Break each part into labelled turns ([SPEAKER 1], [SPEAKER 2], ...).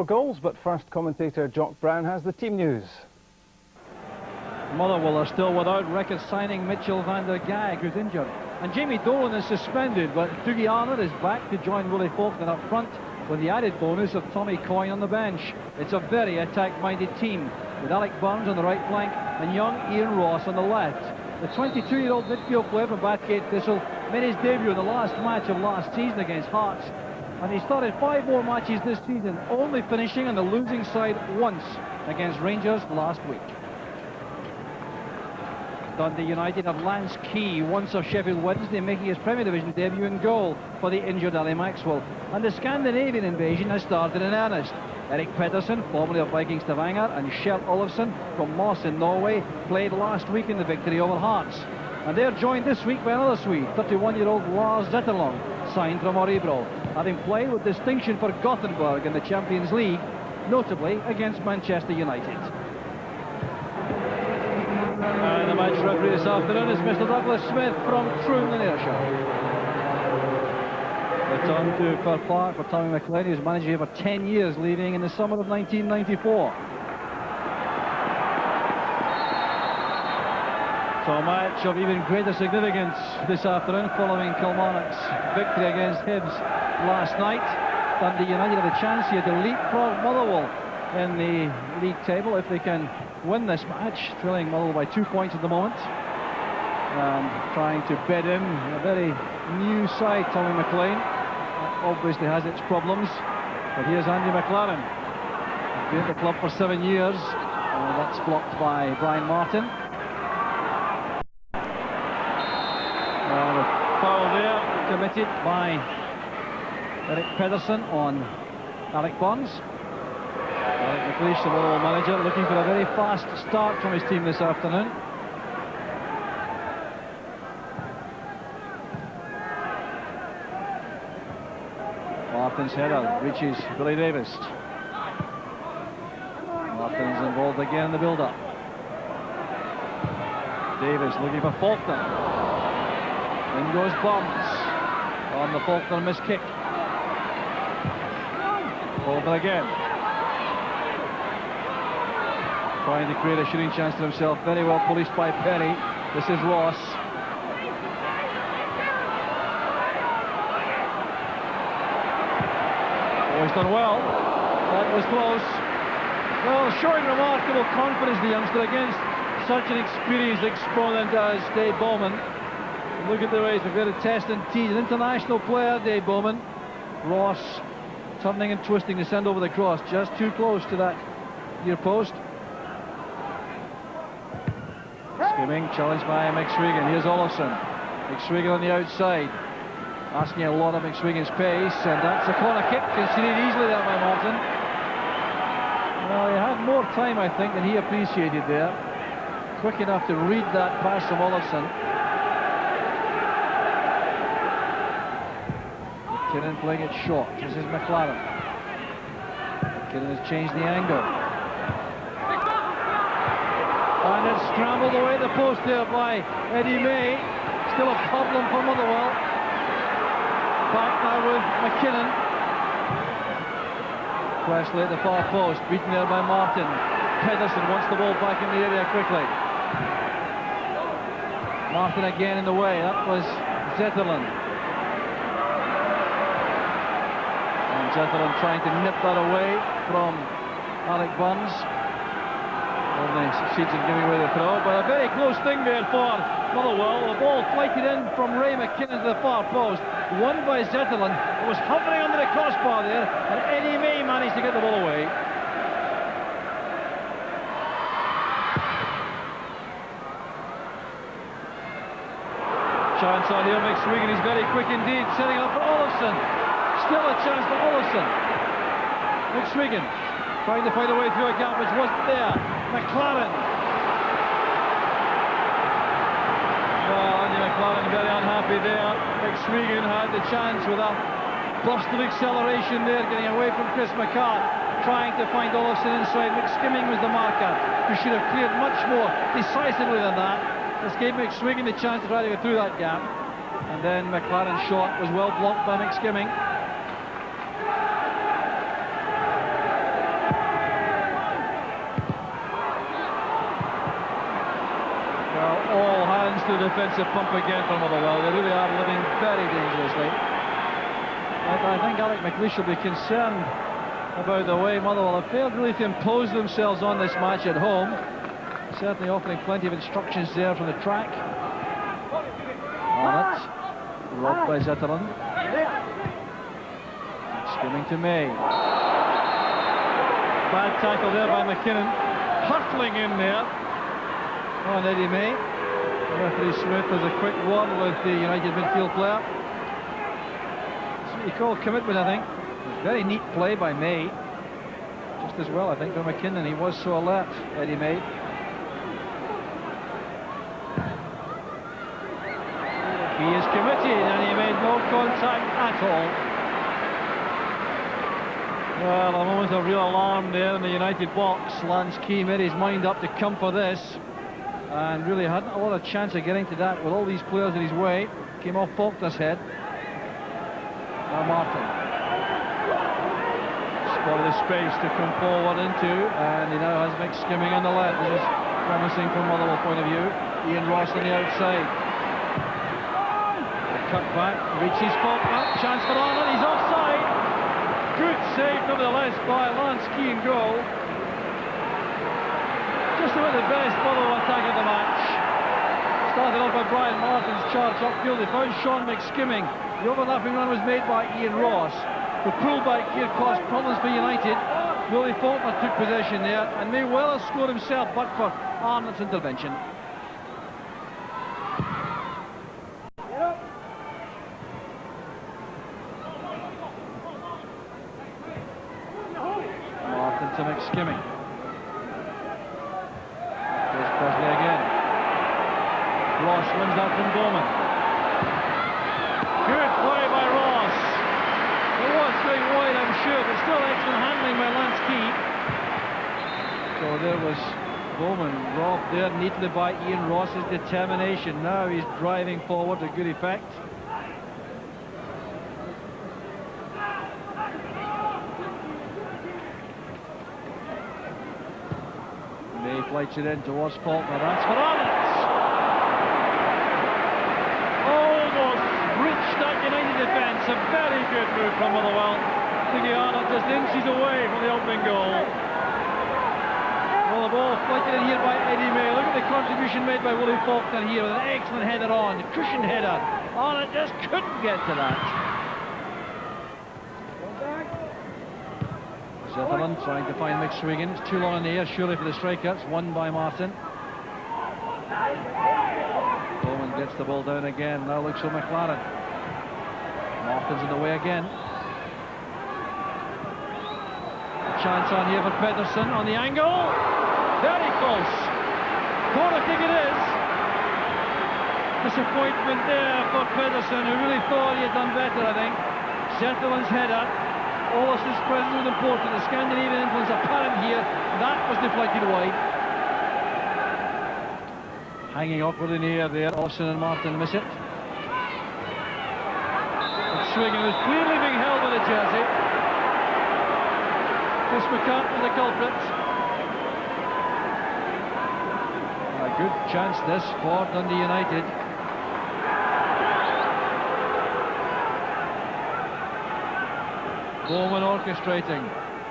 [SPEAKER 1] Goals, but first commentator Jock Brown has the team news.
[SPEAKER 2] Motherwell are still without record signing Mitchell van der Gaag, who's injured, and Jamie Dolan is suspended, but Dougie Arnold is back to join Willie Faulkner up front with the added bonus of Tommy Coyne on the bench. It's a very attack-minded team with Alec Burns on the right flank and young Ian Ross on the left. The 22-year-old midfield player from Bathgate Thistle made his debut in the last match of last season against Hearts, and he started 5 more matches this season, only finishing on the losing side once against Rangers last week. Dundee United have Lance Key, once of Sheffield Wednesday, making his Premier Division debut in goal for the injured Ali Maxwell. And the Scandinavian invasion has started in earnest. Erik Pedersen, formerly of Viking Stavanger, and Kjell Olofsson from Moss in Norway played last week in the victory over Hearts. And they're joined this week by another Swede, 31-year-old Lars Zetterlund, signed from Örebro, having played with distinction for Gothenburg in the Champions League, notably against Manchester United. And the match referee this afternoon is Mr. Douglas Smith from Troon in Ayrshire. Return to Fir Park for Tommy McLean, who's managed here for 10 years, leaving in the summer of 1994. So a match of even greater significance this afternoon following Kilmarnock's victory against Hibs last night. Dundee United have a chance here to leapfrog Motherwell in the league table if they can win this match, trailing Motherwell by 2 points at the moment. And trying to bed in a very new side, Tommy McLean. Obviously has its problems, but here's Andy McLaren. Been at the club for 7 years. That's blocked by Brian Martin. A foul there committed by Erik Pedersen on Alec Burns. Alec McLeish, the Motherwell manager, looking for a very fast start from his team this afternoon. Martin's header reaches Billy Davis. Martin's involved again in the build-up. Davis looking for Faulkner. In goes Burns on the Faulkner miss kick. Faulkner again, trying to create a shooting chance for himself. Very well policed by Perry. This is Ross. He's done well. That was close. Well, showing remarkable confidence, the youngster, against such an experienced exponent as Dave Bowman. Look at the way he's prepared to test and tease. An international player, Dave Bowman. Ross turning and twisting to send over the cross, just too close to that near post. Skimming, challenged by McSwiggan. Here's Olofsson. McSwiggan on the outside, asking a lot of McSwiggan's pace, and that's a corner kick, conceded easily there by Martin. Well, he had more time, I think, than he appreciated there. Quick enough to read that pass from Olofsson. McKinnon playing it short. This is McLaren. McKinnon has changed the angle. And it's scrambled away the post there by Eddie May. Still a problem for Motherwell. Back now with McKinnon. Presley at the far post, beaten there by Martin. Pedersen wants the ball back in the area quickly. Martin again in the way. That was Zetterlund. And Zetterlund trying to nip that away from Alec Burns. Only succeeds in giving away the throw, but a very close thing there for Motherwell. The ball flighted in from Ray McKinnon to the far post, won by Zetterlund. It was hovering under the crossbar there, and Eddie May managed to get the ball away. Chance on here, McSwiggan is very quick indeed, setting up for Olofsson. Still a chance for Olofsson. McSwiggan trying to find a way through a gap which wasn't there. McLaren. Well, Andy McLaren very unhappy there. McSwiggan had the chance with a burst of acceleration there, getting away from Chris McCart, trying to find Olofsson inside. McSkimming was the marker, who should have cleared much more decisively than that. This gave McSwiggan the chance to try to get through that gap. And then McLaren's shot was well blocked by McSkimming. defensive pump again from Motherwell. They really are living very dangerously. But I think Alec McLeish will be concerned about the way Motherwell have failed really to impose themselves on this match at home. Certainly offering plenty of instructions there from the track. On it, robbed by Zetterlund. Skimming to May. Bad tackle there by McKinnon. Hurtling in there on Eddie May. Referee Smith has a quick word with the United midfield player. That's what you call commitment, I think. Very neat play by May. Just as well, I think, for McKinnon. He was so alert, Eddie May. He is committed, and he made no contact at all. Well, a moment of real alarm there in the United box. Lance Key made his mind up to come for this, and really hadn't a lot of chance of getting to that with all these players in his way. Came off Faulkner's head. Now Martin spotted the space to come forward into, and he now has McSkimming on the left. This is promising from Motherwell point of view. Ian Ross on the outside. Cut back, reaches Faulkner, chance for Arnold, he's offside. Good save nevertheless by Lance Key in goal. Just about the best Motherwell attack of the match. Started off by Brian Martin's charge upfield. They found Sean McSkimming. The overlapping run was made by Ian Ross. The pullback here caused problems for United. Willie Faulkner took possession there and may well have scored himself but for Arnold's intervention. To McSkimming. There's Presley again. Ross wins that from Bowman. Good play by Ross. It was going wide, I'm sure, but still excellent handling by Lance Key. So there was Bowman robbed there neatly by Ian Ross's determination. Now he's driving forward to good effect. He flights it in towards Faulkner. That's for Arnott. Almost reached that United defence. A very good move from Motherwell. Thinking Arnott just inches away from the opening goal. Well, the ball flighted in here by Eddie May. Look at the contribution made by Willie Faulkner here with an excellent header on. Cushioned header. Arnott just couldn't get to that. Zetterlund trying to find McSwigan. It's too long in the air, surely, for the striker. It's won by Martin. Bowman gets the ball down again. Now looks for McLaren. Martin's in the way again. A chance on here for Pedersen on the angle. Very close. Corner kick it is. Disappointment there for Pedersen, who really thought he had done better, I think. Zetterlund's header. Olofsson's presence was important. The Scandinavian influence apparent here. That was deflected wide. Hanging awkward in the air there. Olofsson and Martin miss it. Swinging was clearly being held by the jersey. Chris McCartney the culprit. A good chance this for Dundee United. Bowman orchestrating.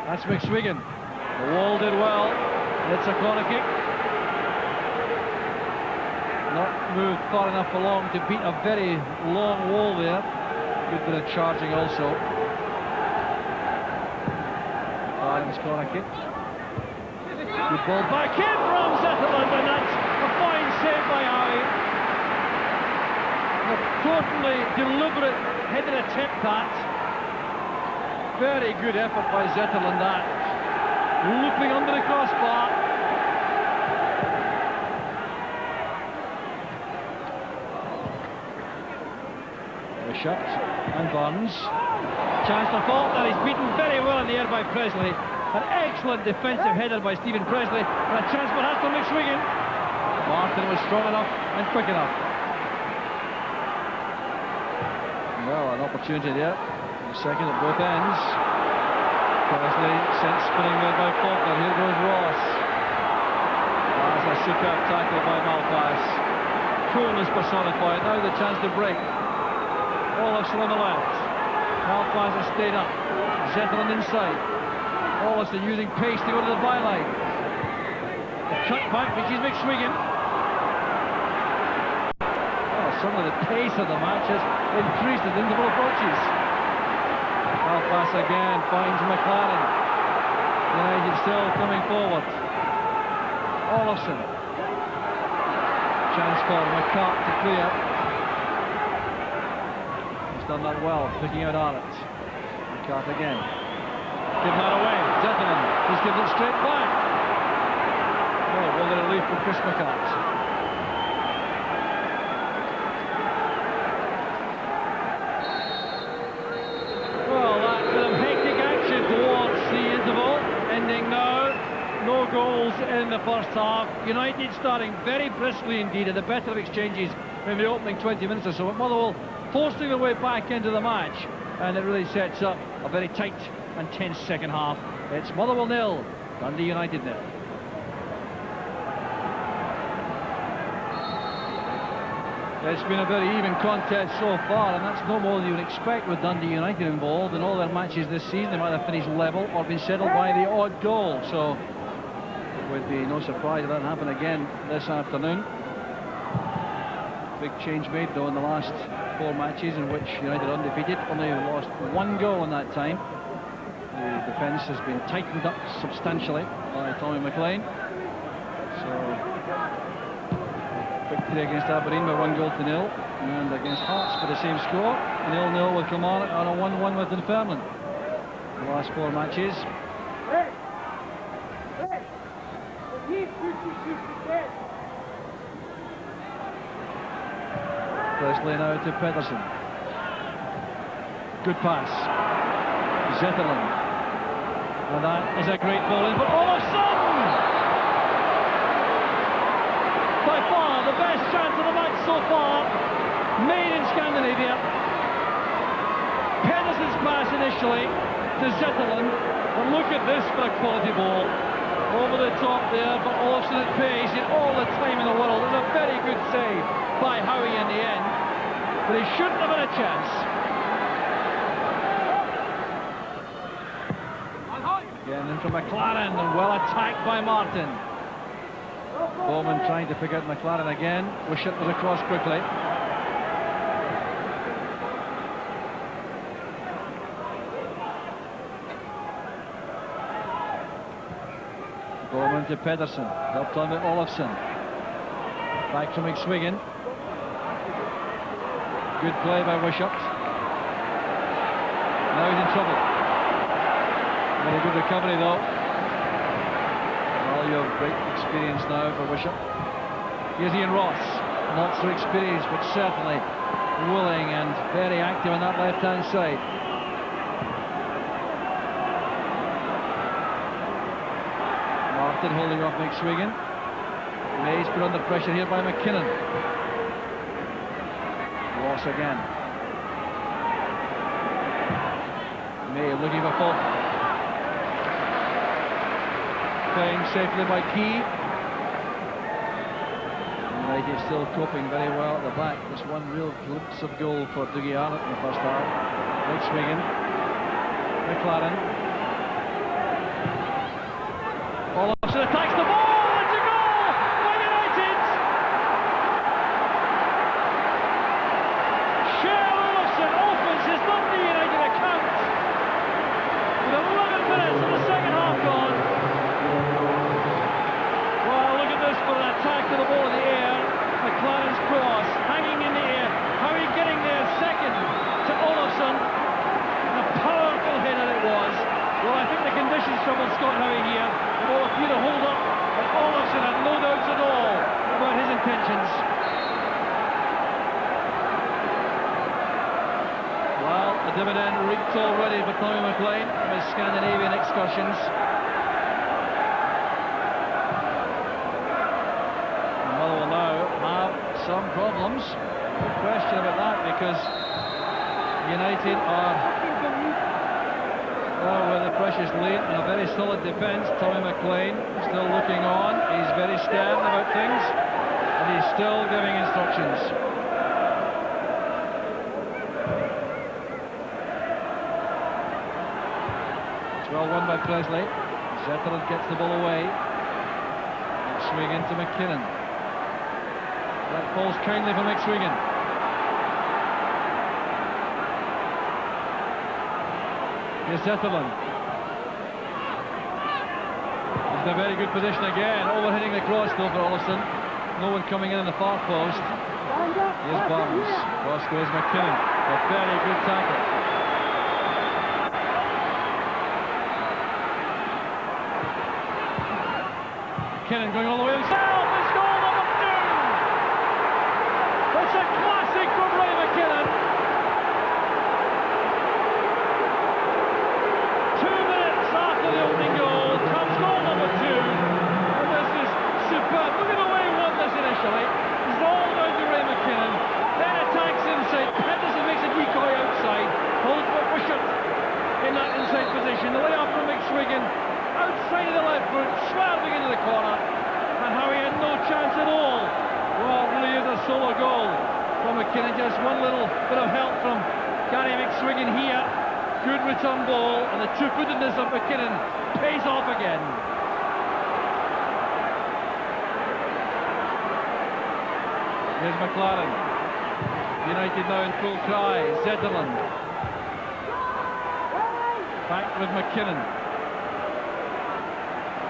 [SPEAKER 2] That's McSwigan. The wall did well. It's a corner kick. Not moved far enough along to beat a very long wall there. Good bit of charging also. Lions corner kick. Good ball back in from Zetterlund, and that's a fine save by Howie. A totally deliberate headed attempt that. Very good effort by Zetterlund, that. Looping under the crossbar. Shot and Barnes. Chance for Faulkner. He's beaten very well in the air by Presley. An excellent defensive header by Stephen Presley. And a chance perhaps for McSwigan. Martin was strong enough and quick enough. Well, an opportunity there. Second at both ends. Presley sent spinning there by Faulkner. Here goes Ross. That's a superb tackle by Malpass. coolness personified. Now the chance to break. Olofsson on the left. Alfaz has stayed up. Zetterlund inside. Olofsson using pace to go to the byline. The cut back, which is McSwiggan. Oh, suddenly the pace of the match has increased as interval approaches. Alfaz again finds McLaren. United still coming forward. Olofsson. Chance for McCart to clear. He's done that well, picking out Arnott. McCart again. Given that away. Zetterlund. He's given it straight back. Oh, well, the relief for Chris McCart. Well, that bit of hectic action towards the interval. Ending now. No goals in the first half. United starting very briskly indeed, at the better of exchanges in the opening 20 minutes or so. Motherwell forcing their way back into the match, and it really sets up a very tight and tense second half. It's Motherwell 0, Dundee United 0. It's been a very even contest so far, and that's no more than you would expect with Dundee United involved. In all their matches this season, they might have finished level or been settled by the odd goal. So it would be no surprise if that happened again this afternoon. Big change made though in the last 4 matches in which United are undefeated. Only lost 1 goal in that time. The defence has been tightened up substantially by Tommy McLean. So victory against Aberdeen by 1-0, and against Hearts for the same score, 0-0 with Kilmarnock, and a 1-1 with Dunfermline. The last 4 matches. Presley now to Pedersen. Good pass. Zetterlund. And that is a great ball in for Olofsson! By far the best chance of the match so far, made in Scandinavia. Pedersen's pass initially to Zetterlund, and look at this for a quality ball. Over the top there, but Olofsson at pace in all the time in the world. It was a very good save by Howie in the end, but he shouldn't have had a chance. Again in from McLaren, and well attacked by Martin. Bowman trying to pick out McLaren again. Wishart was across quickly. Bowman to Pedersen. Helped on by Olofsson. Back to McSwiggan. Good play by Wishart. Now he's in trouble. Very good recovery though. Value of great experience now for Wishart. Here's Ian Ross. Not so experienced, but certainly willing and very active on that left-hand side. Martin holding off McSwiggan. May's put under pressure here by McKinnon. Ross again. May looking for Fulton. Playing safely by Key. United still coping very well at the back. Just one real glimpse of goal for Dougie Arnott in the first half. McSwiggan. McLaren. Olofsson attacks the ball. It's a goal for United. Shea Olofsson opens his Dundee United account with 11 minutes of the second half gone. Well, look at this for an attack to the ball in the air. McLaren's cross hanging in the air. How are you getting there? Second to Olofsson. And a powerful header it was. Well, I think the conditions troubled Scott Howie here. The ball appeared to hold up, but Olofsson had no doubts at all about his intentions. Well, the dividend reaped already for Tommy McLean from his Scandinavian excursions. Motherwell now have some problems. No question about that, because United are where the pressure's laid, and a very solid defence. Tommy McLean still looking on. He's very stern about things. A He's still giving instructions. It's well won by Presley. Zetterlund gets the ball away. McSwiggan to McKinnon. That falls kindly for McSwiggan. Here's Zetterlund. He's in a very good position again, overhitting the cross though for Olofsson. No one coming in the far post. Here's Barnes. Cross goes McKinnon. A very good tackle. McKinnon going all the way himself. It's goal number 2. It's a classic from Ray McKinnon. 2 minutes after the opening goal comes goal number 2. And this is superb. Look at the way he won this initially. He's all down to Ray McKinnon. Then attacks inside. Pedersen makes a decoy outside. Holds for Wishart in that inside position. The way up from McSwiggan. Outside of the left foot, swerving into the corner, and Howie had no chance at all. Well, it really is a solo goal from McKinnon. Just one little bit of help from Gary McSwiggan here. Good return ball, and the two-footedness of McKinnon pays off again. Here's McLaren. United now in full cry. Zetterlund. Back with McKinnon.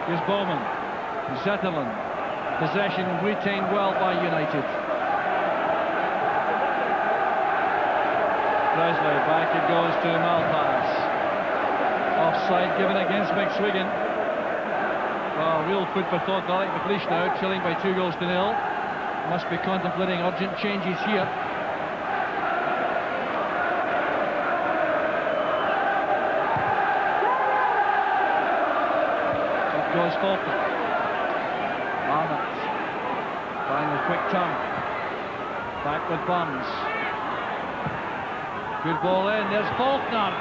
[SPEAKER 2] Here's Bowman. Zetterlund. Possession retained well by United. Presley, back it goes to Malpass. Offside given against McSwiggan. Well, real food for thought. Alec McLeish now trailing by 2-0. Must be contemplating urgent changes here. Goes Faulkner. Arnott trying a quick turn. Back with Burns. Good ball in. There's Faulkner.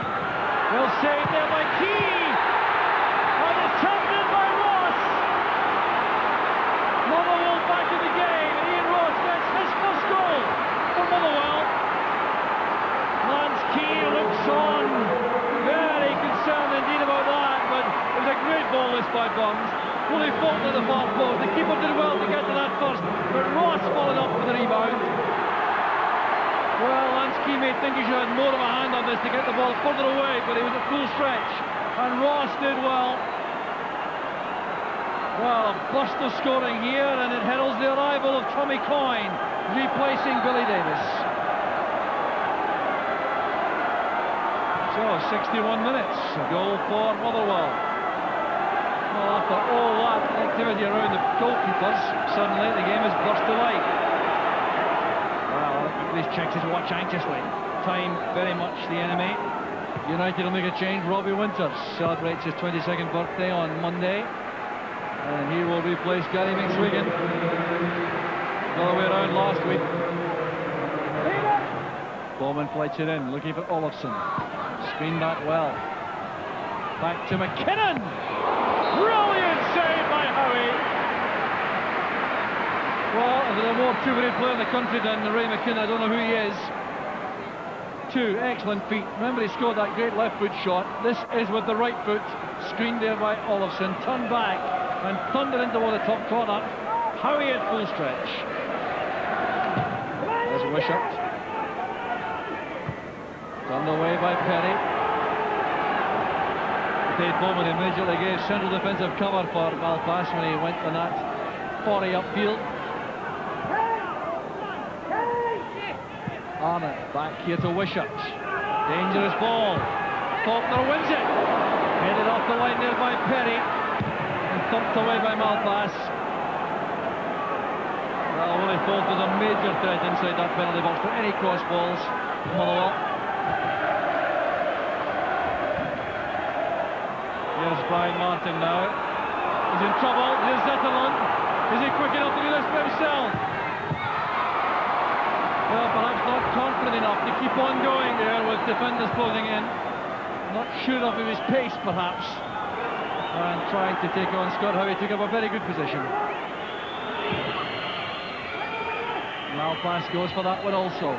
[SPEAKER 2] Well saved there by Key. And it's turned in by Ross. Motherwell back in the game. And Ian Ross gets his first goal for Motherwell. Lance Key looks on. Very concerned indeed about that. But it was a great ball this by Burns. Fully fought to the far post. The keeper did well to get to that first, but Ross followed up for the rebound. Well, Lansky may think he should have had more of a hand on this to get the ball further away, but he was at full stretch, and Ross did well. Well, a burst of scoring here, and it heralds the arrival of Tommy Coyne, replacing Billy Davis. So, 61 minutes, a goal for Motherwell. Well, after all that activity around the goalkeepers, suddenly the game has burst to life. Well, McLeish checks his watch anxiously. Time very much the enemy. United will make a change. Robbie Winters celebrates his 22nd birthday on Monday. And he will replace Gary McSwiggan. The other way around last week. Bowman flights it in, looking for Olofsson. Screened that well. Back to McKinnon. Brilliant save by Howie. Well, if there's a more two-minute player in the country than Ray McKinnon, I don't know who he is. 2 excellent feet. Remember, he scored that great left foot shot. This is with the right foot. Screened there by Olofsson. Turned back and thundered into the top corner. Howie at full stretch. There's Wishart. Turned away by Perry. Dave Bowman immediately gave central defensive cover for Malpass when he went on that 40 upfield. Arnott back here to Wishart. Dangerous ball. Faulkner wins it. Headed off the line there by Perry. And thumped away by Malpass. Well, Willie Faulk is a major threat inside that penalty box for any cross balls. Motherwell. Here's Brian Martin now. He's in trouble. Here's Zetterlund. Is he quick enough to do this for himself? Well, perhaps not confident enough to keep on going there with defenders closing in. Not sure of his pace, perhaps. And trying to take on Scott Howie. Took up a very good position. Malpass goes for that one also.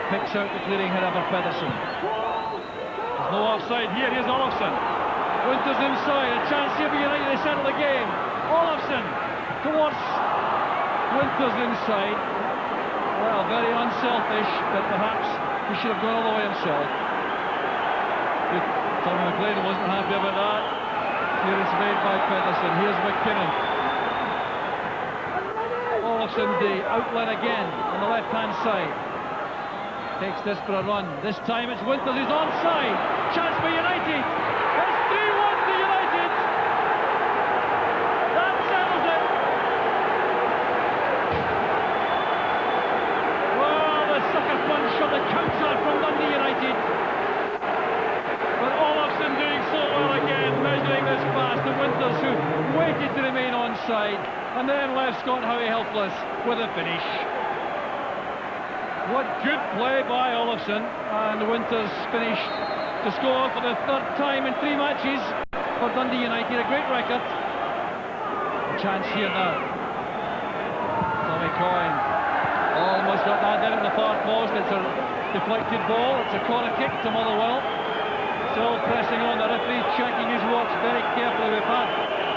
[SPEAKER 2] Picks out the clearing header for Pedersen. There's no offside here. Here's Olofsson. Winters inside. A chance here for United to settle the game. Olofsson towards Winters inside. Well, very unselfish, but perhaps he should have gone all the way himself. Tommy McLean wasn't happy about that. Here it's made by Pedersen. Here's McKinnon. Olofsson the outlet again on the left-hand side. Takes this for a run. This time it's Winters who's onside. Chance for United. It's 3-1 to United. That settles it. Well, the sucker punch on the counter from Dundee United. But Olofsson doing so well again, measuring this pass to Winters, who waited to remain onside and then left Scott Howie helpless with a finish. What good play by Olofsson, and Winters finished to score for the third time in 3 matches for Dundee United, a great record. Chance here now. Tommy Coyne almost got that down at the far post. It's a deflected ball. It's a corner kick to Motherwell. Still pressing on. The referee checking his watch very carefully. We've had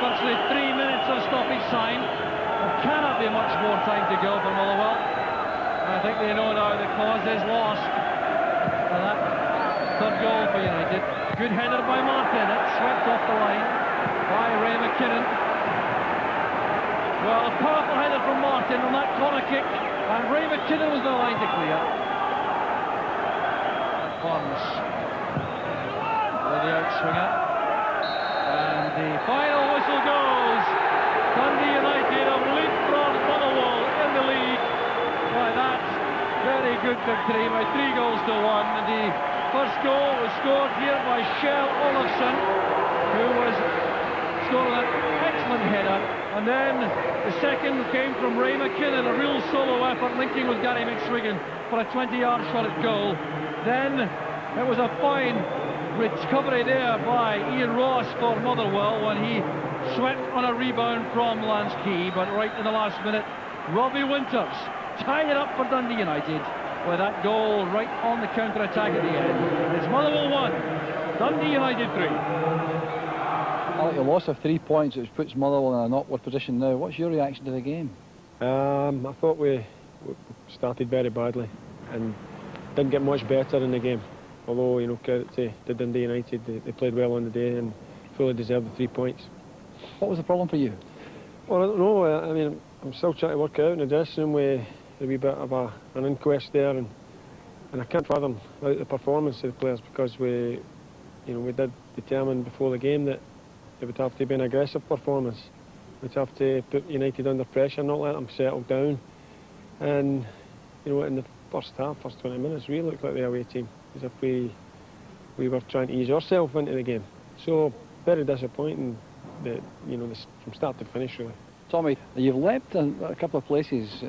[SPEAKER 2] virtually 3 minutes of stoppage time. There cannot be much more time to go for Motherwell. I think they know now the cause is lost. And that third goal for United. Good header by Martin. It's swept off the line by Ray McKinnon. Well, a powerful header from Martin on that corner kick, and Ray McKinnon was the line to clear. Burns with the outswinger. And the final whistle goes. Dundee United have leapfrogged Motherwell in the league. By that very good victory by 3 goals to 1. And the first goal was scored here by Kjell Olofsson, who was scoring an excellent header. And then the second came from Ray McKinnon, a real solo effort linking with Gary McSwiggan for a 20-yard shot at goal. Then it was a fine recovery there by Ian Ross for Motherwell when he swept on a rebound from Lance Key. But right in the last minute, Robbie Winters tied it up for Dundee United with that goal right on the counter-attack at the end. It's Motherwell 1, Dundee United 3.
[SPEAKER 3] I like a loss of 3 points, which puts Motherwell in an awkward position now. What's your reaction to the game?
[SPEAKER 4] I thought we started very badly and didn't get much better in the game. Although, you know, credit to Dundee United, they played well on the day and fully deserved the 3 points.
[SPEAKER 3] What was the problem for you?
[SPEAKER 4] Well, I don't know. I mean, I'm still trying to work it out in the dressing room with a wee bit of an inquest there, and I can't fathom out the performance of the players, because we did determine before the game that it would have to be an aggressive performance. We'd have to put United under pressure, not let them settle down. And you know, in the first 20 minutes, we looked like the away team, as if we were trying to ease ourselves into the game. So very disappointing that, you know, from start to finish, really.
[SPEAKER 3] Tommy, you've leapt a couple of places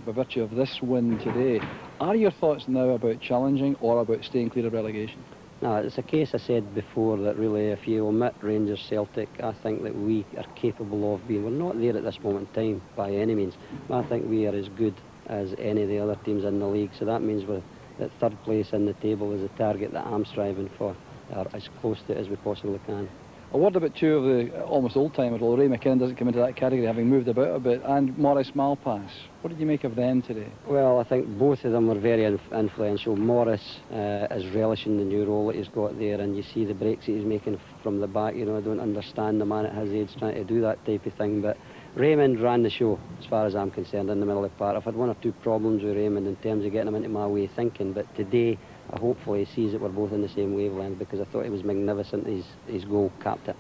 [SPEAKER 3] by virtue of this win today. Are your thoughts now about challenging or about staying clear of relegation?
[SPEAKER 5] No, it's a case I said before that really, if you omit Rangers, Celtic, I think that we are capable of being. We're not there at this moment in time by any means. I think we are as good as any of the other teams in the league. So that means we're at third place in the table is a target that I'm striving for, or as close to it as we possibly can.
[SPEAKER 3] A word about two of the almost old-timers, although Ray McKinnon doesn't come into that category, having moved about a bit, and Maurice Malpass. What did you make of them today?
[SPEAKER 5] Well, I think both of them were very influential. Maurice is relishing the new role that he's got there, and you see the breaks that he's making from the back. You know, I don't understand the man at his age trying to do that type of thing, but Raymond ran the show, as far as I'm concerned, in the middle of the park. I've had one or two problems with Raymond in terms of getting him into my way of thinking, but today, hopefully he sees that we're both in the same wavelength, because I thought he was magnificent. His goal capped it.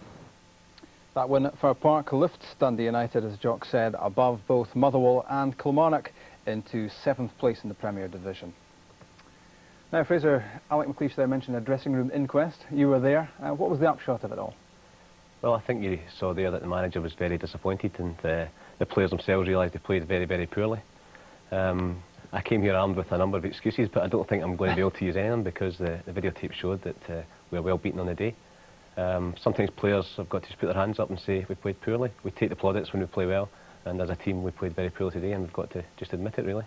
[SPEAKER 1] That win at Fir Park lifts Dundee United, as Jock said, above both Motherwell and Kilmarnock into 7th place in the Premier Division. Now, Fraser, Alec McLeish there mentioned a dressing room inquest. You were there. What was the upshot of it all?
[SPEAKER 6] Well, I think you saw there that the manager was very disappointed, and the players themselves realised they played very, very poorly. I came here armed with a number of excuses, but I don't think I'm going to be able to use any of them, because the videotape showed that we were well beaten on the day. Sometimes players have got to just put their hands up and say we played poorly. We take the plaudits when we play well, and as a team we played very poorly today, and we've got to just admit it, really.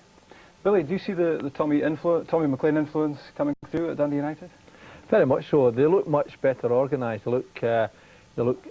[SPEAKER 1] Billy, do you see the Tommy McLean influence coming through at Dundee United?
[SPEAKER 7] Very much so. They look much better organised. They look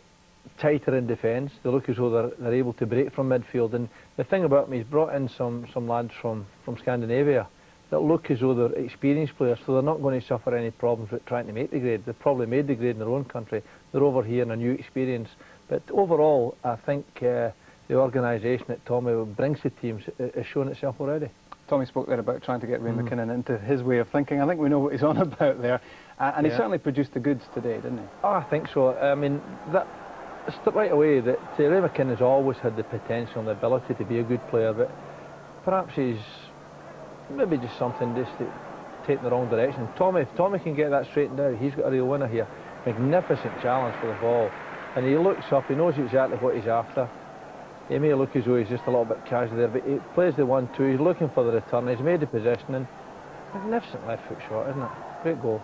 [SPEAKER 7] tighter in defence. They look as though they're able to break from midfield. And the thing about me, he's brought in some lads from Scandinavia that look as though they're experienced players, so they're not going to suffer any problems with trying to make the grade. They've probably made the grade in their own country. They're over here in a new experience. But overall, I think the organisation that Tommy brings to teams has shown itself already.
[SPEAKER 1] Tommy spoke there about trying to get Ray McKinnon into his way of thinking. I think we know what he's on about there. And he certainly produced the goods today, didn't he?
[SPEAKER 7] Oh, I think so. I mean, that right away that Ray McKinnon's always had the potential and the ability to be a good player, but perhaps he's maybe just something just to take in the wrong direction. If Tommy can get that straightened out, he's got a real winner here. Magnificent challenge for the ball. And he looks up, he knows exactly what he's after. He may look as though he's just a little bit casual there, but he plays the 1-2, he's looking for the return, he's made the positioning. Magnificent left foot shot, isn't it? Great goal.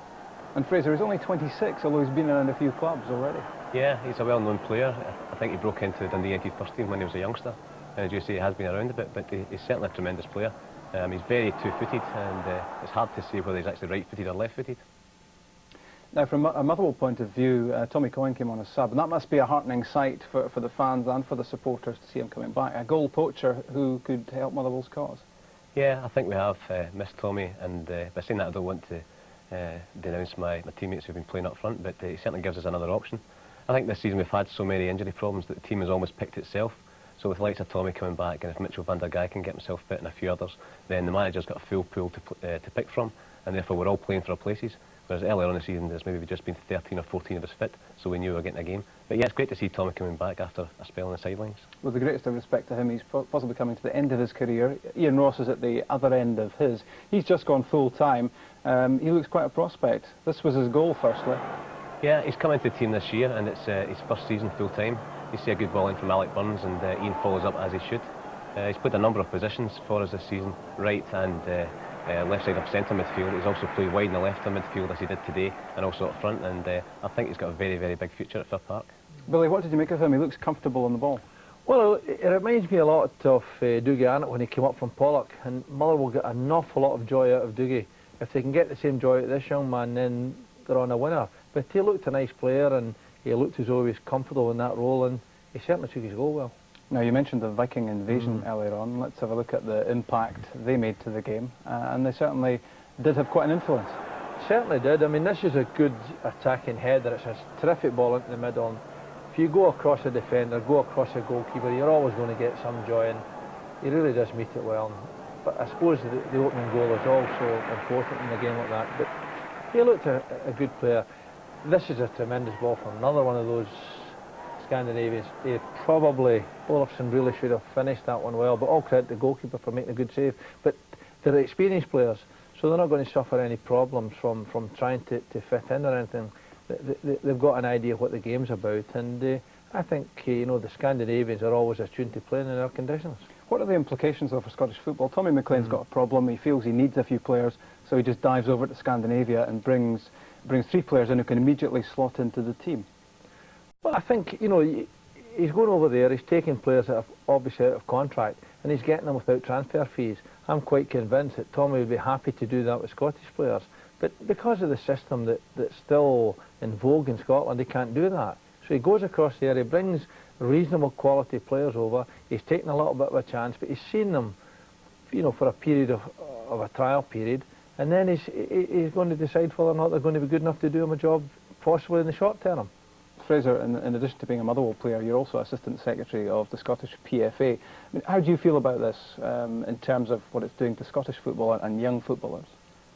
[SPEAKER 1] And Fraser, he's only 26, although he's been around a few clubs already.
[SPEAKER 6] Yeah, he's a well-known player. I think he broke into the Dundee United first team when he was a youngster. And as you say, he has been around a bit, but he's certainly a tremendous player. He's very two-footed, and it's hard to say whether he's actually right-footed or left-footed.
[SPEAKER 1] Now, from a Motherwell point of view, Tommy Coyne came on as sub, and that must be a heartening sight for the fans and for the supporters to see him coming back. A goal poacher who could help Motherwell's cause. Yeah,
[SPEAKER 6] I think we have missed Tommy, and by saying that I don't want to denounce my teammates who've been playing up front, but he certainly gives us another option. I think this season we've had so many injury problems that the team has almost picked itself. So with the likes of Tommy coming back, and if Mitchell van der Gaag can get himself fit and a few others, then the manager's got a full pool to pick from, and therefore we're all playing for our places. Whereas earlier on in the season there's maybe just been 13 or 14 of us fit, so we knew we were getting a game. But yeah, it's great to see Tommy coming back after a spell on the sidelines.
[SPEAKER 1] With the greatest of respect to him, he's possibly coming to the end of his career. Ian Ross is at the other end of his. He's just gone full time. He looks quite a prospect. This was his goal, firstly.
[SPEAKER 6] Yeah, he's come into the team this year, and it's his first season full time. You see a good ball in from Alec Burns, and Ian follows up as he should. He's played a number of positions for us this season, right and left side of centre midfield. He's also played wide in the left of midfield as he did today, and also up front, and I think he's got a very, very big future at Fir Park.
[SPEAKER 1] Billy, what did you make of him? He looks comfortable on the ball.
[SPEAKER 7] Well, it reminds me a lot of Dougie Arnott when he came up from Pollock, and Motherwell got an awful lot of joy out of Dougie. If they can get the same joy out of this young man, then they're on a winner. But he looked a nice player, and he looked as though he was comfortable in that role, and he certainly took his goal well.
[SPEAKER 1] Now, you mentioned the Viking invasion earlier on. Let's have a look at the impact they made to the game, and they certainly did have quite an influence.
[SPEAKER 7] Certainly did. I mean, this is a good attacking header. It's a terrific ball into the middle. If you go across a defender, go across a goalkeeper, you're always going to get some joy, and he really does meet it well. But I suppose the opening goal is also important in a game like that. But he looked a good player. This is a tremendous ball from another one of those Scandinavians. Probably Olofsson really should have finished that one well, but all credit to the goalkeeper for making a good save. But they're experienced players, so they're not going to suffer any problems from trying to fit in or anything. They've got an idea what the game's about, and I think you know, the Scandinavians are always attuned to playing in their conditions.
[SPEAKER 1] What are the implications though for Scottish football? Tommy McLean's got a problem. He feels he needs a few players, so he just dives over to Scandinavia and brings 3 players in who can immediately slot into the team.
[SPEAKER 7] Well, I think, you know, he's going over there, he's taking players that are obviously out of contract, and he's getting them without transfer fees. I'm quite convinced that Tommy would be happy to do that with Scottish players. But because of the system that's still in vogue in Scotland, he can't do that. So he goes across there, he brings reasonable quality players over, he's taking a little bit of a chance, but he's seen them, you know, for a period of a trial period, and then he's going to decide whether or not they're going to be good enough to do him a job, possibly in the short term.
[SPEAKER 1] Fraser, in addition to being a Motherwell player, you're also Assistant Secretary of the Scottish PFA. I mean, how do you feel about this in terms of what it's doing to Scottish football and young footballers?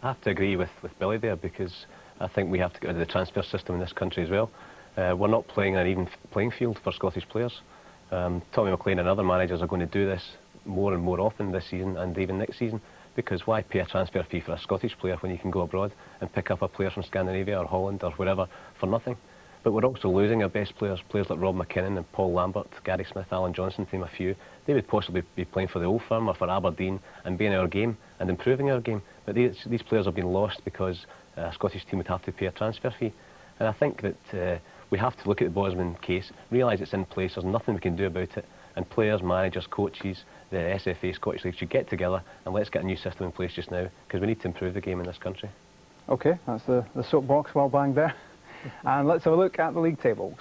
[SPEAKER 6] I have to agree with Billy there, because I think we have to get rid of the transfer system in this country as well. We're not playing an even playing field for Scottish players. Tommy McLean and other managers are going to do this more and more often this season and even next season, because why pay a transfer fee for a Scottish player when you can go abroad and pick up a player from Scandinavia or Holland or wherever for nothing? But we're also losing our best players like Rob McKinnon and Paul Lambert, Gary Smith, Alan Johnson, to name a few. They would possibly be playing for the Old Firm or for Aberdeen and being in our game and improving our game. But these players have been lost because a Scottish team would have to pay a transfer fee. And I think that we have to look at the Bosman case, realise it's in place, there's nothing we can do about it, And players, managers, coaches, the SFA, Scottish League should get together and let's get a new system in place just now, because we need to improve the game in this country.
[SPEAKER 1] OK, that's the soapbox well banged there. And let's have a look at the league tables.